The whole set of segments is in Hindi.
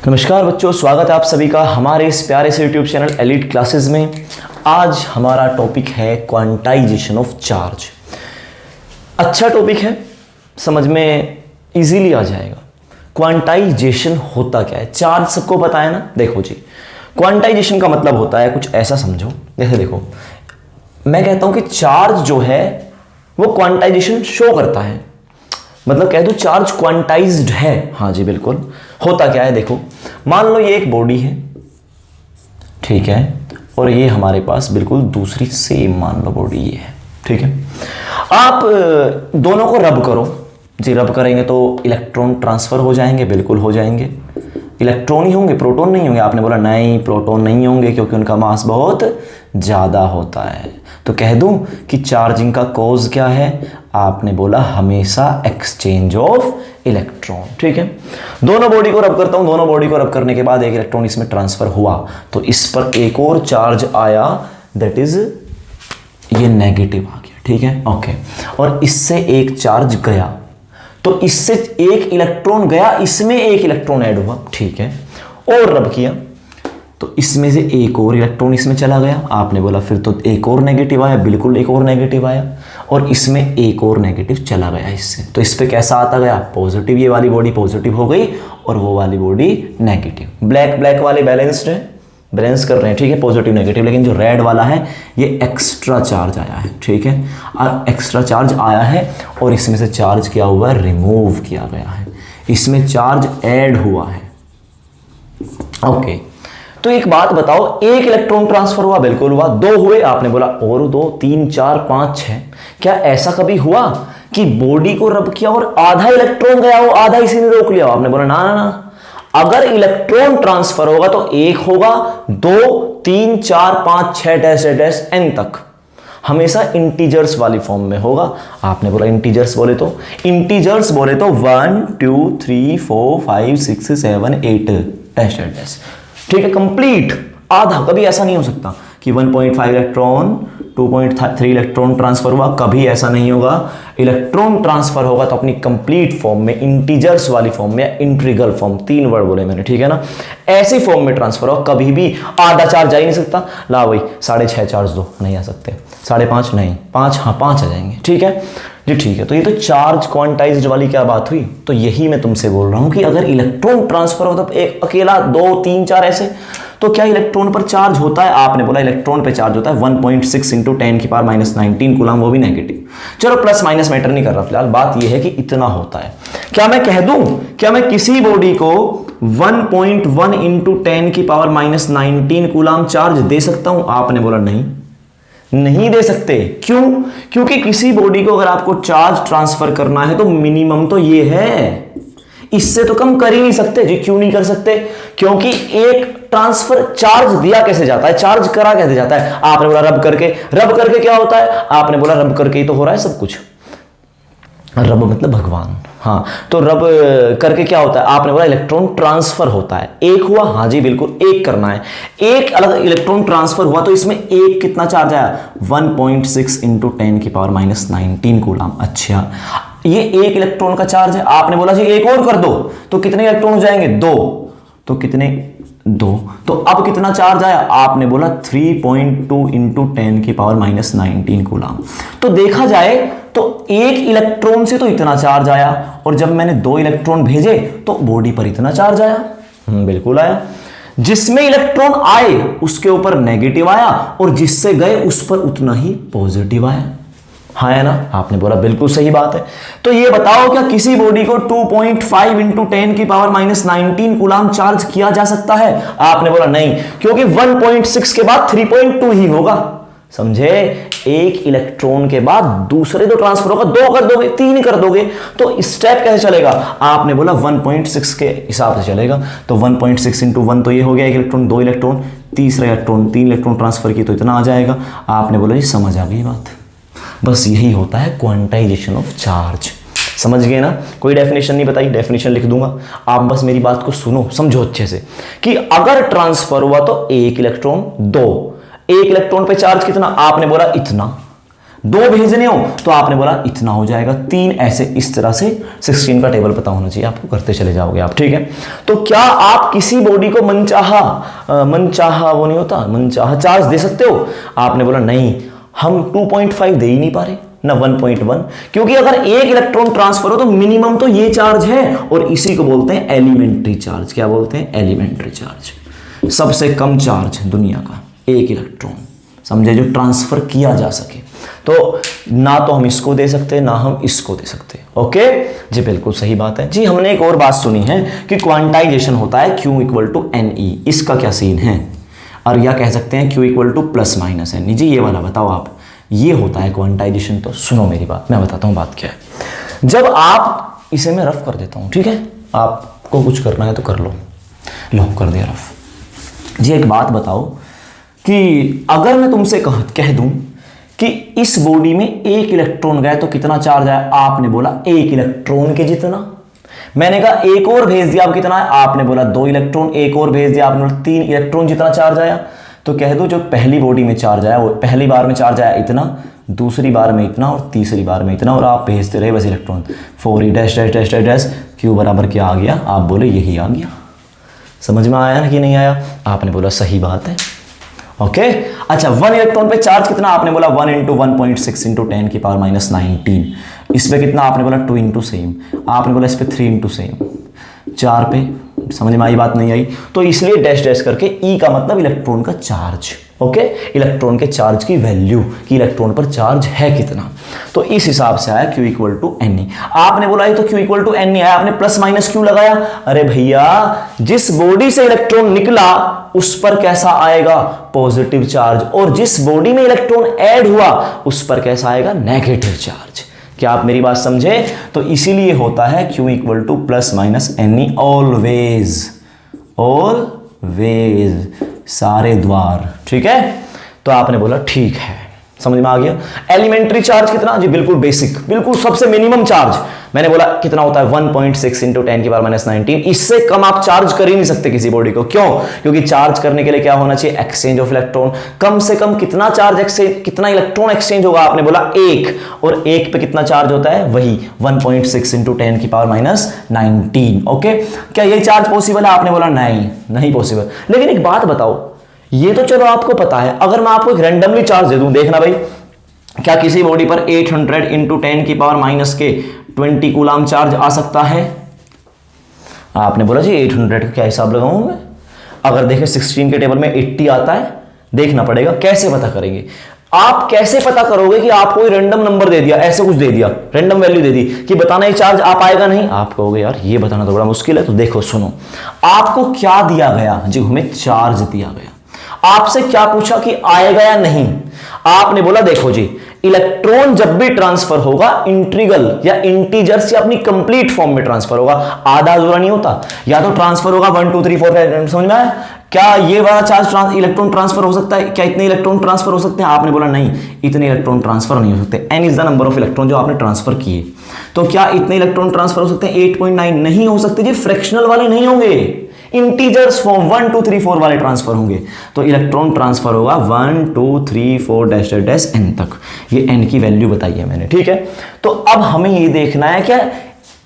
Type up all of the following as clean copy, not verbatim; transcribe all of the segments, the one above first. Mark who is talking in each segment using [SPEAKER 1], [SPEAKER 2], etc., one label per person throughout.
[SPEAKER 1] नमस्कार बच्चों, स्वागत है आप सभी का हमारे इस प्यारे से यूट्यूब चैनल एलीट क्लासेस में। आज हमारा टॉपिक है क्वांटाइजेशन ऑफ चार्ज। अच्छा टॉपिक है, समझ में इजीली आ जाएगा। क्वांटाइजेशन होता क्या है? चार्ज सबको पता है ना। देखो जी, क्वांटाइजेशन का मतलब होता है कुछ ऐसा समझो, जैसे देखो मैं कहता हूं कि चार्ज जो है वो क्वांटाइजेशन शो करता है, मतलब कह दो चार्ज क्वांटाइज्ड है। हाँ जी बिल्कुल। होता क्या है, देखो मान लो ये एक बॉडी है, ठीक है, और ये हमारे पास बिल्कुल दूसरी सेम मान लो बॉडी ये है, ठीक है। आप दोनों को रब करो जी, रब करेंगे तो इलेक्ट्रॉन ट्रांसफर हो जाएंगे, बिल्कुल हो जाएंगे। इलेक्ट्रॉन ही होंगे, प्रोटॉन नहीं होंगे। आपने बोला नहीं प्रोटॉन नहीं होंगे क्योंकि उनका मास बहुत ज़्यादा होता है। तो कह दूं कि चार्जिंग का कॉज क्या है? आपने बोला हमेशा एक्सचेंज ऑफ इलेक्ट्रॉन, ठीक है। दोनों बॉडी को रब करता हूं, दोनों बॉडी को रब करने के बाद एक इलेक्ट्रॉन इसमें ट्रांसफर हुआ तो इस पर एक और चार्ज आया, दैट इज ये नेगेटिव आ गया, ठीक है, ओके। और इससे एक चार्ज गया तो इससे एक इलेक्ट्रॉन गया, इसमें एक इलेक्ट्रॉन ऐड हुआ, ठीक है, और रब किया तो इसमें से एक और इलेक्ट्रॉन इसमें चला गया। आपने बोला फिर तो एक और नेगेटिव आया, बिल्कुल एक और नेगेटिव आया, और इसमें एक और नेगेटिव चला गया इससे। तो इस पे कैसा आता गया? पॉजिटिव। ये वाली बॉडी पॉजिटिव हो गई और वो वाली बॉडी नेगेटिव। ब्लैक ब्लैक वाले बैलेंस्ड है, बैलेंस कर रहे हैं, ठीक है, पॉजिटिव नेगेटिव। लेकिन जो रेड वाला है ये एक्स्ट्रा चार्ज आया है, ठीक है, और एक्स्ट्रा चार्ज आया है और इसमें से चार्ज क्या हुआ है? रिमूव किया गया है, इसमें चार्ज ऐड हुआ है, ओके। तो एक बात बताओ, एक इलेक्ट्रॉन ट्रांसफर हुआ, बिल्कुल हुआ। दो हुए, आपने बोला और दो, 3 4 5 6। क्या ऐसा कभी हुआ कि बॉडी को रब किया और आधा इलेक्ट्रॉन गया हो, आधा इसी ने रोक लिया? आपने बोला ना ना ना, अगर इलेक्ट्रॉन ट्रांसफर होगा तो एक होगा, 2 3 4 5 6 डैश डैश एन तक, हमेशा इंटीजर्स वाली फॉर्म में होगा। आपने बोला इंटीजर्स बोले तो 1 2 3 4 5 6 7 8 डैश डैश, ठीक है, कंप्लीट आधा। कभी ऐसा नहीं हो सकता कि 1.5 इलेक्ट्रॉन 2.3 इलेक्ट्रॉन ट्रांसफर हुआ, कभी ऐसा नहीं होगा। इलेक्ट्रॉन ट्रांसफर होगा तो अपनी कंप्लीट फॉर्म में, इंटीजर्स वाली फॉर्म में, इंटीग्रल फॉर्म, 3 वर्ड बोले मैंने, ठीक है ना, ऐसी फॉर्म में ट्रांसफर होगा। कभी भी आधा चार्ज जा ही नहीं सकता। ला भाई 6.5 चार्ज दो, नहीं आ सकते। 5.5 नहीं, 5, हाँ 5 आ जाएंगे, ठीक है जी, ठीक है। तो ये तो चार्ज क्वांटाइज्ड वाली क्या बात हुई। तो यही मैं तुमसे बोल रहा हूं कि अगर इलेक्ट्रॉन ट्रांसफर हो तो एक अकेला 2 3 4 ऐसे, तो क्या इलेक्ट्रॉन पर चार्ज होता है? आपने बोला इलेक्ट्रॉन पे चार्ज होता है 1.6 इंटू 10⁻⁻19 कूलम, वो भी नेगेटिव। चलो प्लस माइनस मैटर नहीं कर रहा फिलहाल, बात यह है कि इतना होता है। क्या मैं कह दूं, क्या मैं किसी बॉडी को 1.1 इंटू 10⁻⁻19 कूलम चार्ज दे सकता हूं? आपने बोला नहीं, नहीं दे सकते। क्यों? क्योंकि किसी बॉडी को अगर आपको चार्ज ट्रांसफर करना है तो मिनिमम तो ये है, इससे तो कम कर ही नहीं सकते जी। क्यों नहीं कर सकते? क्योंकि एक ट्रांसफर चार्ज दिया कैसे जाता है, चार्ज करा कैसे जाता है? आपने बोला रब करके। रब करके क्या होता है? आपने बोला रब करके ही तो हो रहा है सब कुछ। रब मतलब भगवान, हाँ। तो रब करके क्या होता है? आपने बोला इलेक्ट्रॉन ट्रांसफर होता है। एक हुआ, हाँ जी बिल्कुल, एक करना है। एक अलग इलेक्ट्रॉन ट्रांसफर हुआ तो इसमें एक कितना चार्ज आया? 1.6 इंटू 10⁻⁻19 कूलम। अच्छा, ये एक इलेक्ट्रॉन का चार्ज है। आपने बोला जी एक और कर दो तो कितने इलेक्ट्रॉन हो जाएंगे? 2। तो कितने? 2। तो अब कितना चार्ज आया? आपने बोला 3.2 इंटू 10⁻⁻19 कूलम। तो देखा जाए तो एक इलेक्ट्रॉन से तो इतना चार्ज आया, और जब मैंने 2 इलेक्ट्रॉन भेजे तो बॉडी पर इतना चार्ज आया। बिल्कुल आया। जिसमें इलेक्ट्रॉन आए उसके ऊपर नेगेटिव आया, और जिससे गए उस पर उतना ही पॉजिटिव आया। हाँ है ना? आपने बोला बिल्कुल सही बात है। तो ये बताओ, क्या किसी बॉडी को 2.5 इंटू 10⁻⁻19 कूलम चार्ज किया जा सकता है? आपने बोला नहीं, क्योंकि 1.6 के बाद 3.2 ही होगा। समझे? एक इलेक्ट्रॉन के बाद दूसरे तो ट्रांसफर होगा, 2 कर दोगे, 3 कर दोगे, तो स्टेप कैसे चलेगा? आपने बोला 1.6 के हिसाब से चलेगा। तो 1.6 इंटू 1 तो ये हो गया, एक इलेक्ट्रॉन, 2 इलेक्ट्रॉन, तीसरा इलेक्ट्रॉन, 3 इलेक्ट्रॉन ट्रांसफर की तो इतना आ जाएगा। आपने बोला जी समझ आ गई बात। बस यही होता है क्वांटाइजेशन ऑफ चार्ज। समझ गए ना? कोई डेफिनेशन नहीं बताई, डेफिनेशन लिख दूंगा, आप बस मेरी बात को सुनो, समझो अच्छे से कि अगर ट्रांसफर हुआ तो एक इलेक्ट्रॉन, 2, एक इलेक्ट्रॉन पे चार्ज कितना? आपने बोला इतना। 2 भेजने हो तो आपने बोला इतना हो जाएगा, 3 ऐसे, इस तरह से 16 का टेबल पता होना चाहिए आपको, करते चले जाओगे आप, ठीक है। तो क्या आप किसी बॉडी को मनचाहा वो नहीं होता, मनचाहा चार्ज दे सकते हो? आपने बोला नहीं, हम 2.5 दे ही नहीं पा रहे ना 1.1, क्योंकि अगर एक इलेक्ट्रॉन ट्रांसफर हो तो मिनिमम तो ये चार्ज है, और इसी को बोलते हैं एलिमेंट्री चार्ज। क्या बोलते हैं? Elementary charge. सबसे कम चार्ज दुनिया का, एक इलेक्ट्रॉन, समझे, जो ट्रांसफर किया जा सके। तो ना तो हम इसको दे सकते ना हम इसको दे सकते। ओके जी, बिल्कुल सही बात है जी। हमने एक और बात सुनी है कि क्वांटाइजेशन होता है Q = Ne। इसका क्या सीन है? और या कह सकते हैं Q = ±Ne जी, ये वाला बताओ आप। ये होता है क्वांटाइजेशन। तो सुनो मेरी बात, मैं बताता हूं बात क्या है। जब आप इसे मैं रफ कर देता हूं, ठीक है, आपको कुछ करना है तो कर लो कर दिया रफ जी। एक बात बताओ कि अगर मैं तुमसे कह दूं कि इस बॉडी में एक इलेक्ट्रॉन गया तो कितना चार्ज आया? आपने बोला 1 इलेक्ट्रॉन के जितना। मैंने कहा एक और भेज दिया, अब कितना है? आपने बोला 2 इलेक्ट्रॉन। एक और भेज दिया, आपने बोला 3 इलेक्ट्रॉन जितना चार्ज आया। तो कह दो जो पहली बॉडी में चार्ज आया, वो पहली बार में चार्ज आया इतना, दूसरी बार में इतना, और तीसरी बार में इतना, और आप भेजते रहे बस electron. 4e dash dash dash dash dash Q बराबर क्या आ गया? आप बोले यही आ गया। समझ में आया ना कि नहीं आया? आपने बोला सही बात है। ओके अच्छा, 1 इलेक्ट्रॉन पे चार्ज कितना? आपने बोला 1 × 1.6 × 10⁻⁻19। इस पे कितना? आपने बोला 2 × सेम। आपने बोला इस पे 3 × सेम। 4 पे समझ में आई बात? नहीं आई। तो इसलिए डैश डैश करके E का मतलब इलेक्ट्रॉन का चार्ज। ओके, इलेक्ट्रॉन के चार्ज की वैल्यू कि इलेक्ट्रॉन पर चार्ज है कितना। तो इस हिसाब से आया Q = Ne। आपने बोला ये तो Q = Ne आया, आपने प्लस माइनस क्यों लगाया? अरे भैया, जिस बॉडी से इलेक्ट्रॉन निकला उस पर कैसा आएगा? पॉजिटिव चार्ज, और जिस बॉडी में इलेक्ट्रॉन ऐड हुआ उस पर कैसा आएगा? Negative charge. क्या आप मेरी बात समझे? तो इसीलिए होता है Q = ±Ne ऑलवेज, सारे द्वार, ठीक है। तो आपने बोला ठीक है, समझ में आ गया। एलिमेंट्री चार्ज कितना जी? बिल्कुल बेसिक, बिल्कुल सबसे मिनिमम चार्ज। मैंने बोला कितना होता है? 1.6 × 10⁻⁻19। इससे कम आप चार्ज कर ही नहीं सकते किसी बॉडी को। क्यों? क्योंकि चार्ज करने के लिए क्या होना चाहिए? Exchange of electron. कम से कम कितना चार्ज एक्सचेंज, कितना इलेक्ट्रॉन एक्सचेंज होगा? आपने बोला 1, और 1 पे कितना चार्ज होता है? वही 1.6 × 10⁻⁻19। ओके, क्या ये चार्ज पॉसिबल है? आपने बोला नहीं पॉसिबल। लेकिन एक बात बताओ, ये तो चलो आपको पता है, अगर मैं आपको एक रैंडमली चार्ज दे दूं, देखना भाई, क्या किसी बॉडी पर 800 × 10⁻⁻20 कूलाम चार्ज आ सकता है? आपने बोला जी 800 का क्या हिसाब लगाऊं मैं? अगर देखें 16 के टेबल में 80 आता है, देखना पड़ेगा। कैसे पता करेंगे? आप कैसे पता करोगे कि आपको रैंडम नंबर दे दिया, ऐसे कुछ दे दिया, रैंडम वैल्यू दे दी कि बताना ये चार्ज आ पाएगा नहीं? आप कहोगे यार ये बताना तो बड़ा मुश्किल है। तो देखो सुनो, आपको क्या दिया गया जी? हमें चार्ज दिया गया। आपसे क्या पूछा कि आएगा या नहीं? आपने बोला देखो जी, इलेक्ट्रॉन जब भी ट्रांसफर होगा इंटीग्रल या इंटीजर्स या अपनी कंप्लीट फॉर्म में ट्रांसफर होगा, आधा अधूरा नहीं होता। या तो ट्रांसफर होगा 1 2 3 4 5, समझ में आया? क्या ये वाला चार्ज इलेक्ट्रॉन ट्रांसफर हो सकता है? क्या इतने इलेक्ट्रॉन ट्रांसफर हो सकते हैं? आपने बोला नहीं, इतने इलेक्ट्रॉन ट्रांसफर नहीं हो सकते। n is the number of electron जो आपने ट्रांसफर किए। तो क्या इतने इलेक्ट्रॉन ट्रांसफर हो सकते हैं? 8.9 नहीं हो सकते जी, फ्रैक्शनल वाले नहीं होंगे, इंटीजर्स फॉर्म 1 2 3 4 वाले ट्रांसफर होंगे। तो इलेक्ट्रॉन ट्रांसफर होगा 1 2 3 4 डैश डैश n तक। ये n की वैल्यू बताई है मैंने, ठीक है। तो अब हमें ये देखना है क्या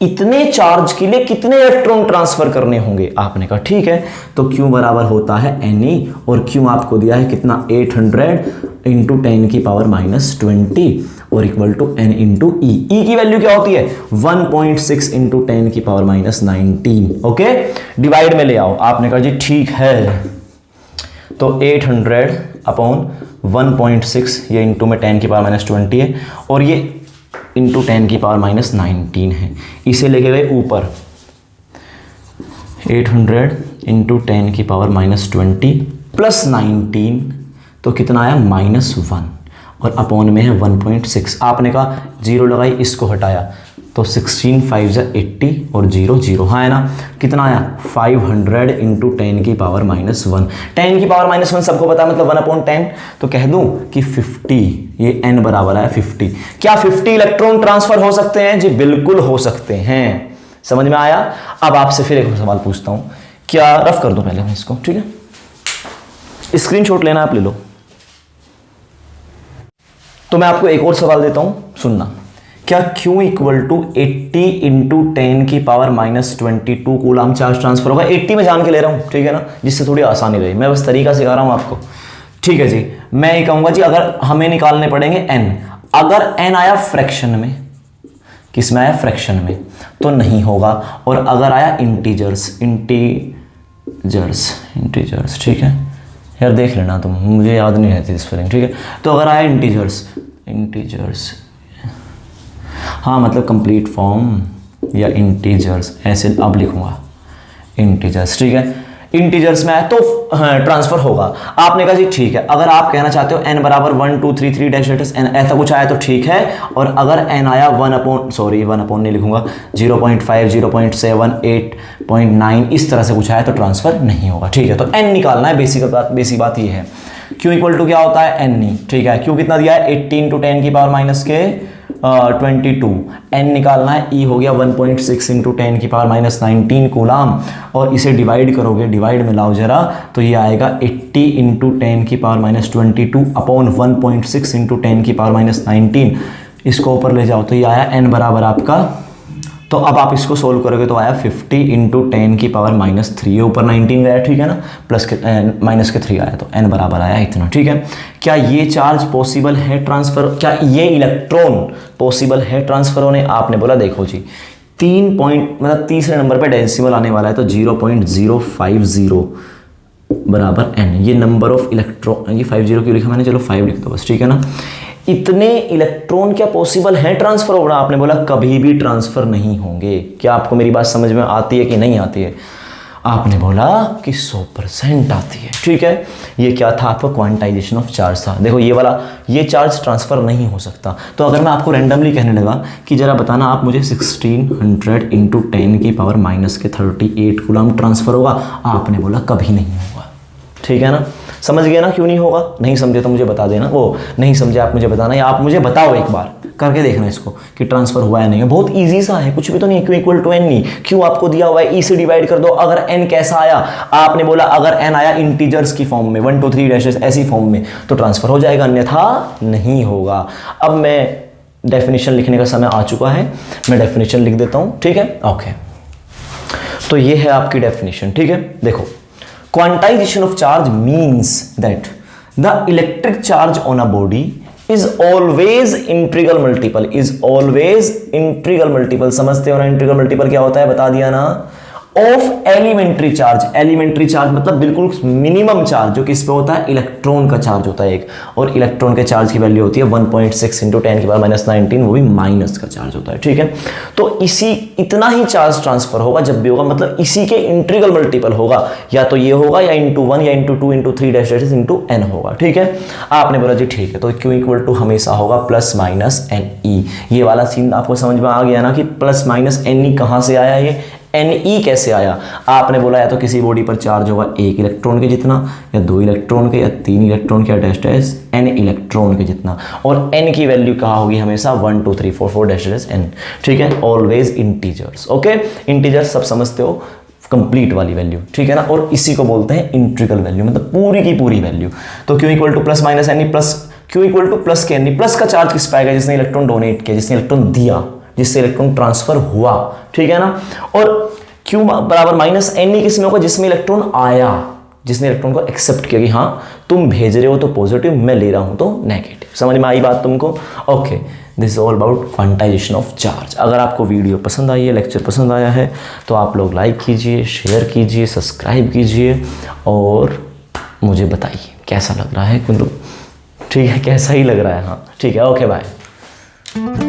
[SPEAKER 1] इतने चार्ज के लिए कितने इलेक्ट्रॉन ट्रांसफर करने होंगे। आपने कहा ठीक है, तो Q बराबर होता है Ne, और Q आपको दिया है कितना? 800 × 10⁻⁻20 और equal to n into E। E की वैल्यू क्या होती है? 1.6 × 10⁻⁻19। ओके, डिवाइड में ले आओ। आपने कहा जी ठीक है, तो 800/1.6 ये इंटू में 10⁻⁻20 है, और ये इंटू 10⁻⁻19 है। इसे लेके गए ऊपर, 800 × 10⁻⁻20 प्लस 19, तो कितना आया? -1, और अपॉन में है 1.6। आपने कहा 0 लगाई, इसको हटाया, तो 16 5 80 और 0 0, हाँ है ना? कितना आया? 500 × 10⁻⁻1। 10⁻⁻1 सबको पता है, मतलब 1/10। तो कह दूं कि 50, ये n बराबर है 50। क्या 50 इलेक्ट्रॉन ट्रांसफर हो सकते हैं जी? बिल्कुल हो सकते हैं। समझ में आया? अब आपसे फिर एक सवाल पूछता हूं, क्या रफ कर दो पहले मैं इसको, ठीक है? स्क्रीनशॉट लेना आप ले लो। तो मैं आपको एक और सवाल देता हूं, सुनना। क्या Q इक्वल टू 80 इंटू 10 की पावर -22 कूलम चार्ज ट्रांसफर होगा? 80 में जान के ले रहा हूं, ठीक है ना, जिससे थोड़ी आसानी रही। मैं बस तरीका सिखा रहा हूं आपको, ठीक है जी। मैं ये कहूंगा जी, अगर हमें निकालने पड़ेंगे n, अगर n आया फ्रैक्शन में, किस में आया? फ्रैक्शन में, तो नहीं होगा। और अगर आया इंटीजर्स, ठीक है यार, देख लेना तुम, मुझे याद नहीं रहती स्पेलिंग, ठीक है। तो अगर आया इंटीजर्स, हाँ मतलब कंप्लीट फॉर्म या इंटीजर्स, ऐसे अब लिखूंगा इंटीजर्स, ठीक है। इंटीजर्स में आया तो ट्रांसफर होगा। आपने कहा जी ठीक है, अगर आप कहना चाहते हो n बराबर 1 2 3 3 डैश n, ऐसा कुछ आया तो ठीक है। और अगर n आया 1 अपॉन नहीं लिखूंगा, 0.5 0.7 8.9 इस तरह से कुछ आया तो ट्रांसफर नहीं होगा, ठीक है। तो n निकालना है, बेसिक बात ये है। Q इक्वल टू क्या होता है? n, ठीक है। Q कितना दिया है? 80 इंटू 10 की पावर माइनस के 22। n निकालना है, E हो गया 1.6 इंटू 10 की पावर -19 कूलम, और इसे डिवाइड करोगे, डिवाइड में लाओ जरा, तो ये आएगा 80 इंटू 10 की पावर -22 अपॉन 1.6 इंटू 10 की पावर -19। इसको ऊपर ले जाओ तो ये आया n बराबर आपका, तो अब आप इसको सोल्व करोगे तो आया 50 इंटू 10 की पावर -3, ऊपर 19 गया, ठीक है ना, प्लस के माइनस के 3 आया, तो n बराबर आया इतना, ठीक है। क्या ये चार्ज पॉसिबल है ट्रांसफर, क्या ये इलेक्ट्रॉन पॉसिबल है ट्रांसफर होने? आपने बोला देखो जी, 3 पॉइंट मतलब तीसरे नंबर पे डेसिमल आने वाला है, तो 0.050 बराबर n, ये नंबर ऑफ इलेक्ट्रॉन, ये 50 क्यों लिखा मैंने, चलो 5 लिख दो बस, ठीक है ना। इतने इलेक्ट्रॉन क्या पॉसिबल है ट्रांसफर होना? आपने बोला कभी भी ट्रांसफर नहीं होंगे। क्या आपको मेरी बात समझ में आती है कि नहीं आती है? आपने बोला कि 100% आती है, ठीक है। ये क्या था आपका? क्वांटाइजेशन ऑफ चार्ज था। देखो ये वाला, ये चार्ज ट्रांसफर नहीं हो सकता। तो अगर मैं आपको रैंडमली कहने लगा कि जरा बताना आप मुझे 1600 इंटू 10 की पावर माइनस के 38 कूलम ट्रांसफर होगा, आपने बोला कभी नहीं होगा, ठीक है ना। समझ गए ना क्यों नहीं होगा? नहीं समझे तो मुझे बता देना, वो नहीं समझे आप मुझे बताना, या आप मुझे बताओ एक बार करके देखना इसको कि ट्रांसफर हुआ है नहीं है। बहुत इजी सा है, कुछ भी तो नहीं है। Q इक्वल टू n नहीं, Q आपको दिया हुआ है, E से डिवाइड कर दो। अगर n कैसा आया? आपने बोला अगर n आया इंटीजर्स की फॉर्म में, 1 2 3 डैशेस ऐसी फॉर्म में, तो ट्रांसफर हो जाएगा, अन्यथा नहीं होगा। अब मैं डेफिनेशन लिखने का समय आ चुका है, मैं डेफिनेशन लिख देता हूँ, ठीक है, ओके। तो ये है आपकी डेफिनेशन, ठीक है। देखो, quantization of charge means that the electric charge on a body is always integral multiple, समझते हो ना? इंटीग्रल मल्टीपल क्या होता है? बता दिया ना। Of elementary charge, elementary charge मतलब बिल्कुल मिनिमम चार्ज, जो किस पे होता है? इलेक्ट्रॉन का चार्ज होता है एक, और इलेक्ट्रॉन के चार्ज की वैल्यू होती है 1.6 इंटू 10 की पावर -19, वो भी माइनस का चार्ज होता है, ठीक है। तो इतना ही चार्ज ट्रांसफर होगा जब भी होगा, मतलब इसी के इंटीग्रल मल्टीपल होगा, या तो ये होगा, या इंटू 1 या into 2 into 3 dash into n होगा, ठीक है। आपने बोला जी ठीक है, तो Q इक्वल टू हमेशा होगा प्लस माइनस NE। ये वाला सीन आपको समझ में आ गया ना कि प्लस माइनस NE कहाँ से आया, ये NE कैसे आया? आपने बोला या तो किसी बॉडी पर चार्ज होगा 1 इलेक्ट्रॉन के जितना, या 2 इलेक्ट्रॉन के, या 3 इलेक्ट्रॉन के, या डैश डैश n इलेक्ट्रॉन के जितना, और n की वैल्यू कहाँ होगी? हमेशा 1 2 3 4 4 डैश डैश n, ठीक है। Always integers, okay. इंटीजर्स सब समझते हो, कंप्लीट वाली वैल्यू, ठीक है ना। और इसी को बोलते हैं इंटीग्रल वैल्यू, मतलब पूरी की पूरी वैल्यू। तो Q equal two plus minus NE plus Q equal two plus के NE, प्लस का चार्ज किस पाएगा? जिसने इलेक्ट्रॉन डोनेट किया, जिसने इलेक्ट्रॉन दिया, जिससे इलेक्ट्रॉन ट्रांसफर हुआ, ठीक है ना। और Q बराबर माइनस NE किस में होगा? जिसमें इलेक्ट्रॉन आया, जिसने इलेक्ट्रॉन को एक्सेप्ट किया कि हाँ तुम भेज रहे हो तो पॉजिटिव, मैं ले रहा हूं तो नेगेटिव। समझ में आई बात तुमको? Okay, this is all about quantization of charge. अगर आपको वीडियो पसंद आई है, लेक्चर पसंद आया है, तो आप लोग लाइक कीजिए, शेयर कीजिए, सब्सक्राइब कीजिए, और मुझे बताइए कैसा लग रहा है, ठीक है, कैसा ही लग रहा है, हाँ ठीक है, ओके बाय।